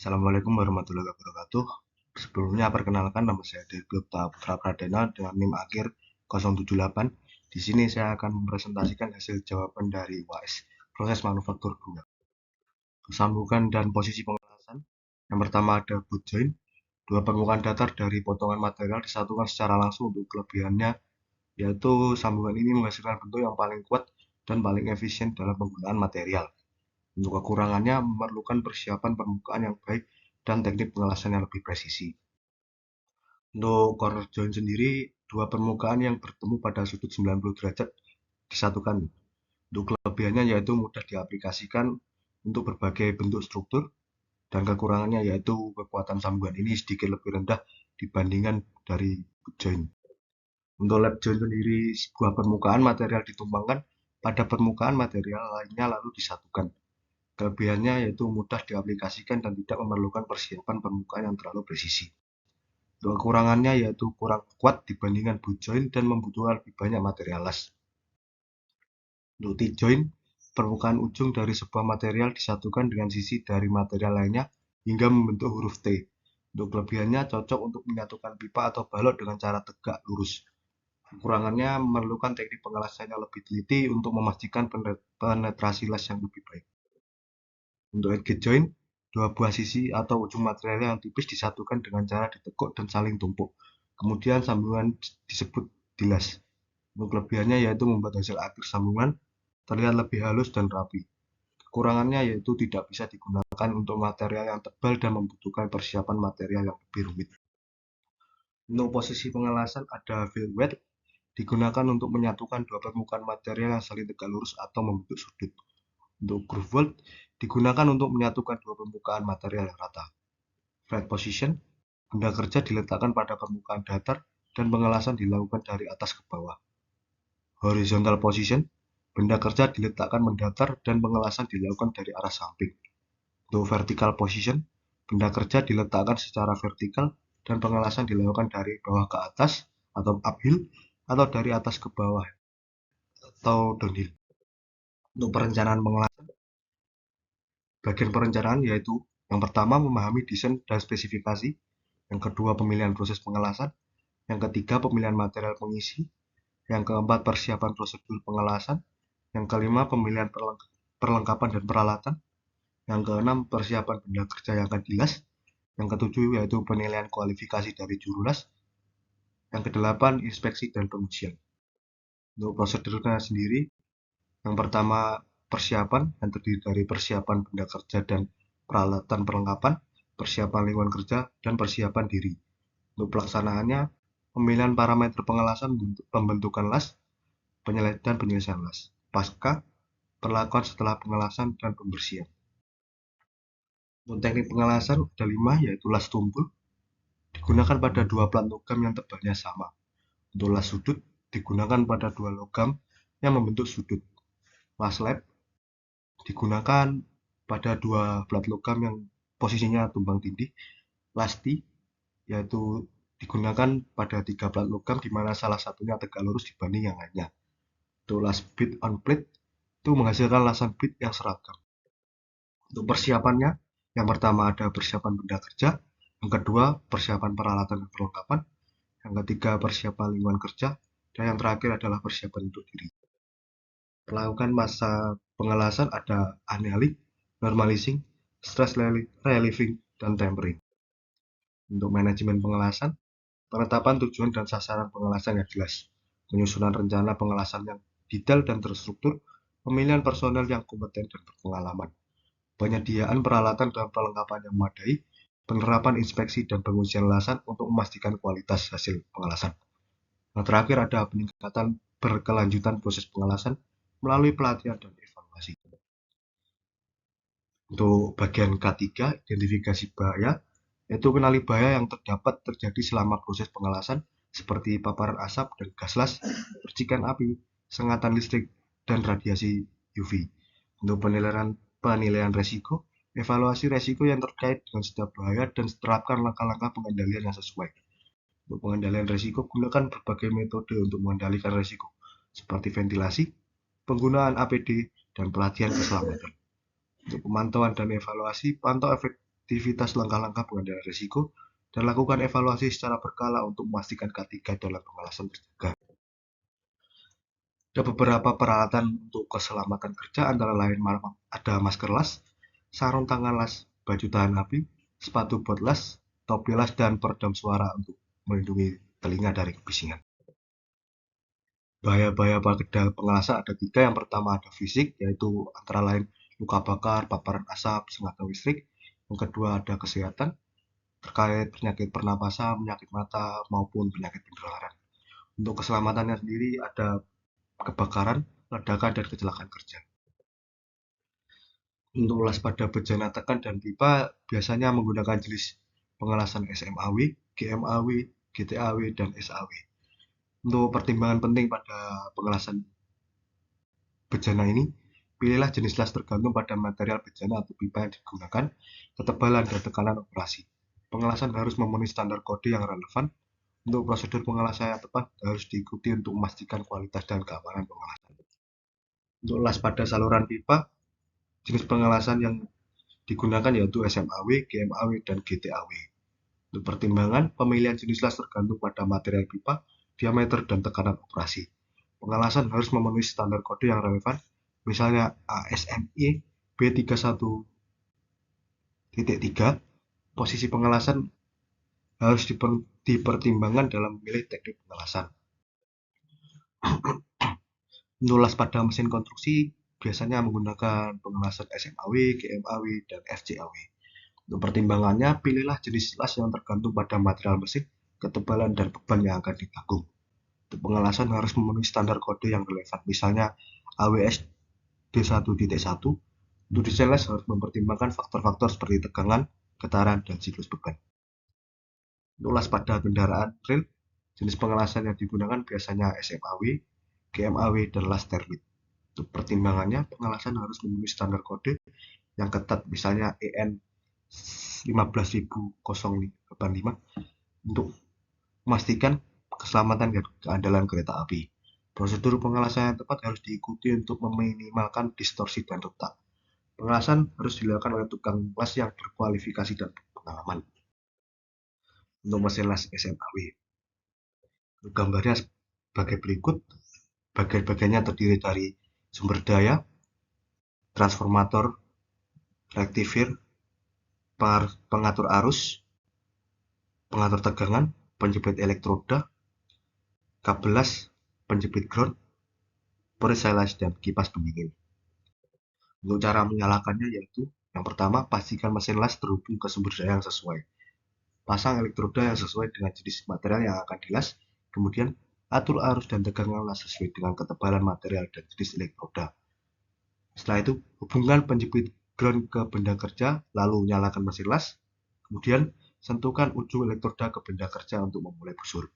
Assalamualaikum warahmatullahi wabarakatuh. Sebelumnya perkenalkan nama saya Dirgo Putra Pradana dengan NIM akhir 078. Di sini saya akan mempresentasikan hasil jawaban dari UAS proses manufaktur 2. Sambungan dan posisi pengelasan. Yang pertama ada boot joint. Dua permukaan datar dari potongan material disatukan secara langsung untuk kelebihannya, yaitu sambungan ini menghasilkan bentuk yang paling kuat dan paling efisien dalam penggunaan material. Untuk kekurangannya memerlukan persiapan permukaan yang baik dan teknik pengelasan yang lebih presisi. Untuk corner joint sendiri, dua permukaan yang bertemu pada sudut 90 derajat disatukan. Untuk kelebihannya yaitu mudah diaplikasikan untuk berbagai bentuk struktur, dan kekurangannya yaitu kekuatan sambungan ini sedikit lebih rendah dibandingkan dari joint. Untuk lap joint sendiri, sebuah permukaan material ditumpangkan pada permukaan material lainnya lalu disatukan. Kelebihannya yaitu mudah diaplikasikan dan tidak memerlukan persiapan permukaan yang terlalu presisi. Untuk kekurangannya yaitu kurang kuat dibandingkan boot joint dan membutuhkan lebih banyak material las. Untuk T-joint, permukaan ujung dari sebuah material disatukan dengan sisi dari material lainnya hingga membentuk huruf T. Untuk kelebihannya cocok untuk menyatukan pipa atau balok dengan cara tegak lurus. Kekurangannya memerlukan teknik pengelasan yang lebih teliti untuk memastikan penetrasi las yang lebih baik. Untuk edge joint, dua buah sisi atau ujung material yang tipis disatukan dengan cara ditekuk dan saling tumpuk. Kemudian sambungan disebut dilas. Untuk kelebihannya yaitu membuat hasil akhir sambungan terlihat lebih halus dan rapi. Kekurangannya yaitu tidak bisa digunakan untuk material yang tebal dan membutuhkan persiapan material yang lebih rumit. Untuk posisi pengelasan ada fill weld, digunakan untuk menyatukan dua permukaan material yang saling tegak lurus atau membentuk sudut. Untuk groove weld, digunakan untuk menyatukan dua permukaan material yang rata. Flat position, benda kerja diletakkan pada permukaan datar dan pengelasan dilakukan dari atas ke bawah. Horizontal position, benda kerja diletakkan mendatar dan pengelasan dilakukan dari arah samping. Untuk vertical position, benda kerja diletakkan secara vertikal dan pengelasan dilakukan dari bawah ke atas atau uphill atau dari atas ke bawah atau downhill. Untuk perencanaan pengelasan, bagian perencanaan yaitu yang pertama memahami desain dan spesifikasi, yang kedua pemilihan proses pengelasan, yang ketiga pemilihan material pengisi, yang keempat persiapan prosedur pengelasan, yang kelima pemilihan perlengkapan dan peralatan, yang keenam persiapan benda kerja yang akan dilas, yang ketujuh yaitu penilaian kualifikasi dari juru las, yang kedelapan inspeksi dan pengujian. Untuk prosedurnya sendiri, yang pertama persiapan yang terdiri dari persiapan benda kerja dan peralatan perlengkapan, persiapan lingkungan kerja, dan persiapan diri. Untuk pelaksanaannya, pemilihan parameter pengelasan, pembentukan las, dan penyelesaian las. Pasca, perlakuan setelah pengelasan dan pembersihan. Untuk teknik pengelasan ada 5, yaitu las tumpul, digunakan pada dua plat logam yang tebalnya sama. Untuk las sudut, digunakan pada dua logam yang membentuk sudut. Las lap, digunakan pada dua plat logam yang posisinya tumbang tindih. Las T, yaitu digunakan pada 3 plat logam di mana salah satunya tegak lurus dibanding yang lainnya. Untuk las bit on plate, itu menghasilkan lasan bit yang seragam. Untuk persiapannya, yang pertama ada persiapan benda kerja, yang kedua persiapan peralatan dan perlengkapan, yang ketiga persiapan lingkungan kerja, dan yang terakhir adalah persiapan untuk diri. Melakukan masa pengelasan ada annealing, normalizing, stress relieving, dan tempering. Untuk manajemen pengelasan, penetapan tujuan dan sasaran pengelasan yang jelas, penyusunan rencana pengelasan yang detail dan terstruktur, pemilihan personel yang kompeten dan berpengalaman, penyediaan peralatan dan perlengkapan yang memadai, penerapan inspeksi dan pengujian lasan untuk memastikan kualitas hasil pengelasan. Yang terakhir ada peningkatan berkelanjutan proses pengelasan melalui pelatihan dan evaluasi. Untuk bagian K3, identifikasi bahaya, yaitu kenali bahaya yang terdapat terjadi selama proses pengelasan seperti paparan asap dan gas las, percikan api, sengatan listrik, dan radiasi UV. Untuk penilaian resiko, evaluasi resiko yang terkait dengan setiap bahaya dan terapkan langkah-langkah pengendalian yang sesuai. Untuk pengendalian resiko, gunakan berbagai metode untuk mengendalikan resiko, seperti ventilasi, penggunaan APD, dan pelatihan keselamatan. Untuk pemantauan dan evaluasi, pantau efek aktivitas langkah-langkah pengendalian risiko, dan lakukan evaluasi secara berkala untuk memastikan K3 dalam pengelasan terjaga. Ada beberapa peralatan untuk keselamatan kerja, antara lain ada masker las, sarung tangan las, baju tahan api, sepatu bot las, topi las, dan peredam suara untuk melindungi telinga dari kebisingan. Bahaya-bahaya pada pengelasan ada 3. Yang pertama ada fisik, yaitu antara lain luka bakar, paparan asap, sengat listrik. Yang kedua ada kesehatan, terkait penyakit pernapasan, penyakit mata, maupun penyakit penularan. Untuk keselamatannya sendiri ada kebakaran, ledakan, dan kecelakaan kerja. Untuk las pada bejana tekan dan pipa biasanya menggunakan jenis pengelasan SMAW, GMAW, GTAW, dan SAW. Untuk pertimbangan penting pada pengelasan bejana ini, pilihlah jenis las tergantung pada material bejana atau pipa yang digunakan, ketebalan, dan tekanan operasi. Pengelasan harus memenuhi standar kode yang relevan. Untuk prosedur pengelasan yang tepat harus diikuti untuk memastikan kualitas dan keamanan pengelasan. Untuk las pada saluran pipa, jenis pengelasan yang digunakan yaitu SMAW, GMAW, dan GTAW. Untuk pertimbangan, pemilihan jenis las tergantung pada material pipa, diameter, dan tekanan operasi. Pengelasan harus memenuhi standar kode yang relevan, misalnya ASME B31.3. Posisi pengelasan harus dipertimbangkan dalam memilih teknik pengelasan. Untuk las pada mesin konstruksi biasanya menggunakan pengelasan SMAW, GMAW, dan FCAW. Untuk pertimbangannya, pilihlah jenis las yang tergantung pada material mesin, ketebalan, dan beban yang akan ditanggung. Untuk pengelasan harus memenuhi standar kode yang relevan, misalnya AWS D1.1. Untuk desain las harus mempertimbangkan faktor-faktor seperti tegangan, getaran, dan siklus beban. Untuk las pada kendaraan trail, jenis pengelasan yang digunakan biasanya SMAW, GMAW, dan las termit. Untuk pertimbangannya, pengelasan harus memenuhi standar kode yang ketat, misalnya EN 15085, untuk memastikan keselamatan dan keandalan kereta api. Prosedur pengelasan yang tepat harus diikuti untuk meminimalkan distorsi dan retak. Pengelasan harus dilakukan oleh tukang las yang berkualifikasi dan pengalaman. Untuk mesin las SMAW, gambarnya sebagai berikut. Bagian-bagiannya terdiri dari sumber daya, transformator, rektifier, pengatur arus, pengatur tegangan, penjepit elektroda, kabel las, penjepit ground, perisai las, dan kipas pendingin. Untuk cara menyalakannya yaitu, yang pertama, pastikan mesin las terhubung ke sumber daya yang sesuai. Pasang elektroda yang sesuai dengan jenis material yang akan dilas, kemudian atur arus dan tegangan las sesuai dengan ketebalan material dan jenis elektroda. Setelah itu, hubungkan penjepit ground ke benda kerja, lalu nyalakan mesin las. Kemudian, sentuhkan ujung elektroda ke benda kerja untuk memulai busur.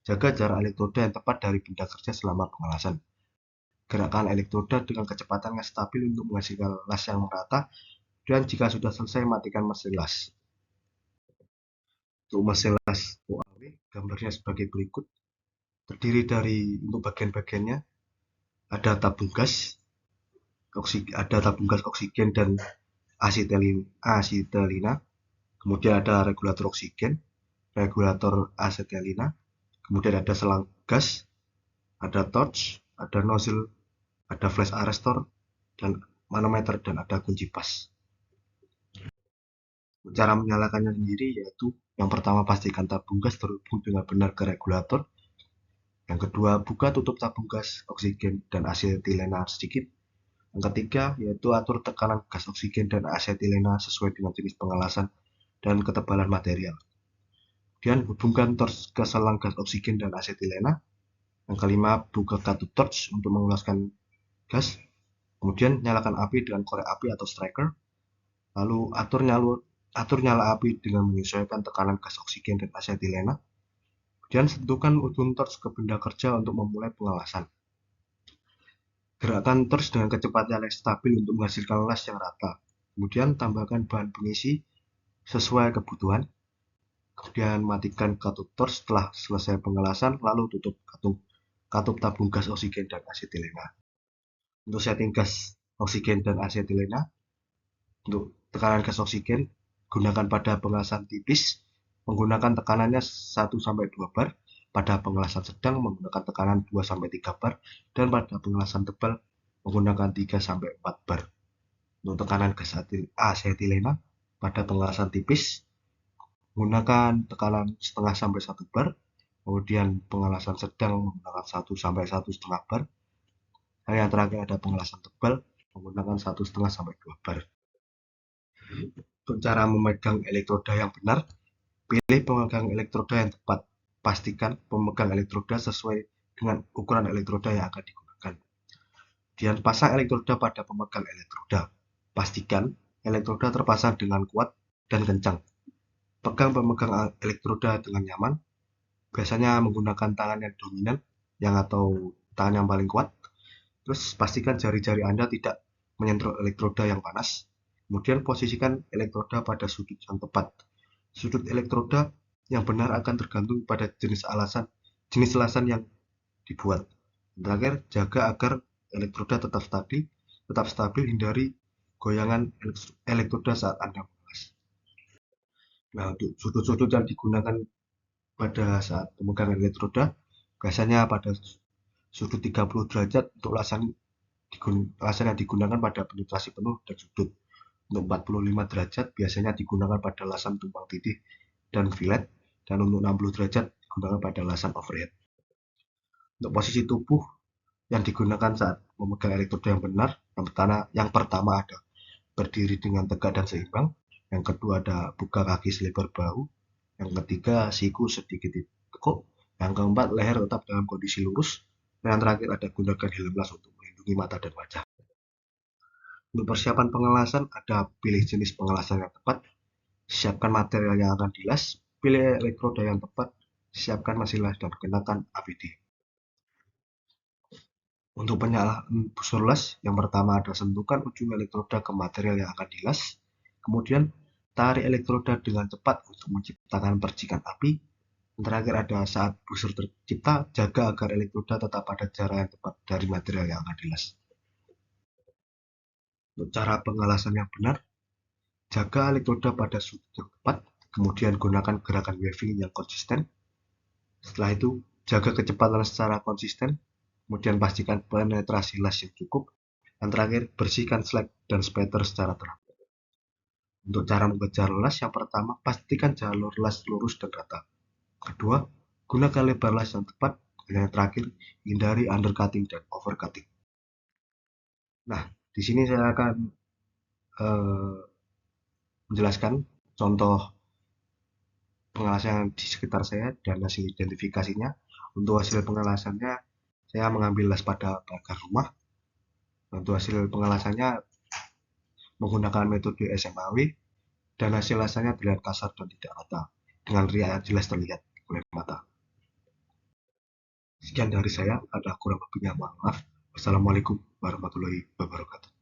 Jaga jarak elektroda yang tepat dari benda kerja selama pengelasan. Gerakkan elektroda dengan kecepatan yang stabil untuk menghasilkan las yang merata, dan jika sudah selesai, matikan mesin las. Untuk mesin las OAW, gambarnya sebagai berikut. Terdiri dari, untuk bagian-bagiannya, ada tabung gas oksigen dan asetilina, kemudian ada regulator oksigen, regulator asetilina, kemudian ada selang gas, ada torch, ada nozzle, ada flash arrestor, dan manometer, dan ada kunci pas. Cara menyalakannya sendiri yaitu, yang pertama, pastikan tabung gas terhubung dengan benar ke regulator. Yang kedua, buka tutup tabung gas oksigen dan asetilena sedikit. Yang ketiga, yaitu atur tekanan gas oksigen dan asetilena sesuai dengan jenis pengelasan dan ketebalan material. Kemudian, hubungkan torch ke selang gas oksigen dan asetilena. Yang kelima, buka katup torch untuk mengeluarkan gas. Kemudian, nyalakan api dengan korek api atau striker. Lalu, atur nyala api dengan menyesuaikan tekanan gas oksigen dan asetilena. Kemudian, sentuhkan ujung torch ke benda kerja untuk memulai pengelasan. Gerakkan torch dengan kecepatan yang stabil untuk menghasilkan las yang rata. Kemudian, tambahkan bahan pengisi sesuai kebutuhan. Kemudian, matikan katup torch setelah selesai pengelasan, lalu tutup katup tabung gas oksigen dan asetilena. Untuk setting gas oksigen dan asetilena, untuk tekanan gas oksigen gunakan pada pengelasan tipis menggunakan tekanannya 1-2 bar, pada pengelasan sedang menggunakan tekanan 2-3 bar, dan pada pengelasan tebal menggunakan 3-4 bar. Untuk tekanan gas asetilena pada pengelasan tipis menggunakan tekanan setengah sampai 1 bar, kemudian pengelasan sedang menggunakan 1-1,5 bar, dan yang terakhir ada pengelasan tebal menggunakan 1,5-2 bar. Untuk cara memegang elektroda yang benar, pilih pemegang elektroda yang tepat. Pastikan pemegang elektroda sesuai dengan ukuran elektroda yang akan digunakan. Kemudian pasang elektroda pada pemegang elektroda. Pastikan elektroda terpasang dengan kuat dan kencang. Pegang pemegang elektroda dengan nyaman, biasanya menggunakan tangan yang dominan atau tangan yang paling kuat. Terus pastikan jari-jari Anda tidak menyentuh elektroda yang panas. Kemudian posisikan elektroda pada sudut yang tepat. Sudut elektroda yang benar akan tergantung pada jenis lasan yang dibuat. Terakhir, jaga agar elektroda tetap stabil, hindari goyangan elektroda saat Anda mengelas. Nah, untuk sudut-sudut yang digunakan pada saat pemegangan elektroda, biasanya pada sudut 30 derajat untuk lasan yang digunakan pada penetrasi penuh dan sudut. Untuk 45 derajat biasanya digunakan pada lasan tumpang tindih dan fillet, dan untuk 60 derajat digunakan pada lasan overhead. Untuk posisi tubuh yang digunakan saat memegang elektroda yang benar, yang pertama ada berdiri dengan tegak dan seimbang, yang kedua ada buka kaki selebar bahu, yang ketiga siku sedikit ditekuk, yang keempat leher tetap dalam kondisi lurus, dan yang terakhir ada gunakan helm las untuk melindungi mata dan wajah. Untuk persiapan pengelasan ada pilih jenis pengelasan yang tepat, siapkan material yang akan dilas, pilih elektroda yang tepat, siapkan mesin las dan kenakan APD. Untuk penyalaan busur las, yang pertama ada sentuhkan ujung elektroda ke material yang akan dilas, kemudian tarik elektroda dengan cepat untuk menciptakan percikan api. Yang terakhir ada saat busur tercipta, jaga agar elektroda tetap pada jarak yang tepat dari material yang akan dilas. Untuk cara pengelasan yang benar, jaga elektroda pada sudut yang tepat, kemudian gunakan gerakan waving yang konsisten. Setelah itu, jaga kecepatan secara konsisten, kemudian pastikan penetrasi las yang cukup, dan terakhir, bersihkan slag dan spatter secara teratur. Untuk cara mengejar las, yang pertama, pastikan jalur las lurus dan rata. Kedua, gunakan lebar las yang tepat, dan yang terakhir, hindari undercutting dan overcutting. Nah, di sini saya akan menjelaskan contoh pengelasan di sekitar saya dan hasil identifikasinya. Untuk hasil pengelasannya, saya mengambil las pada pagar rumah. Untuk hasil pengelasannya menggunakan metode SMAW, dan hasil lasannya terlihat kasar dan tidak rata, dengan riak yang jelas terlihat oleh mata. Sekian dari saya, ada kurang lebihnya mohon maaf. Wassalamualaikum warahmatullahi wabarakatuh.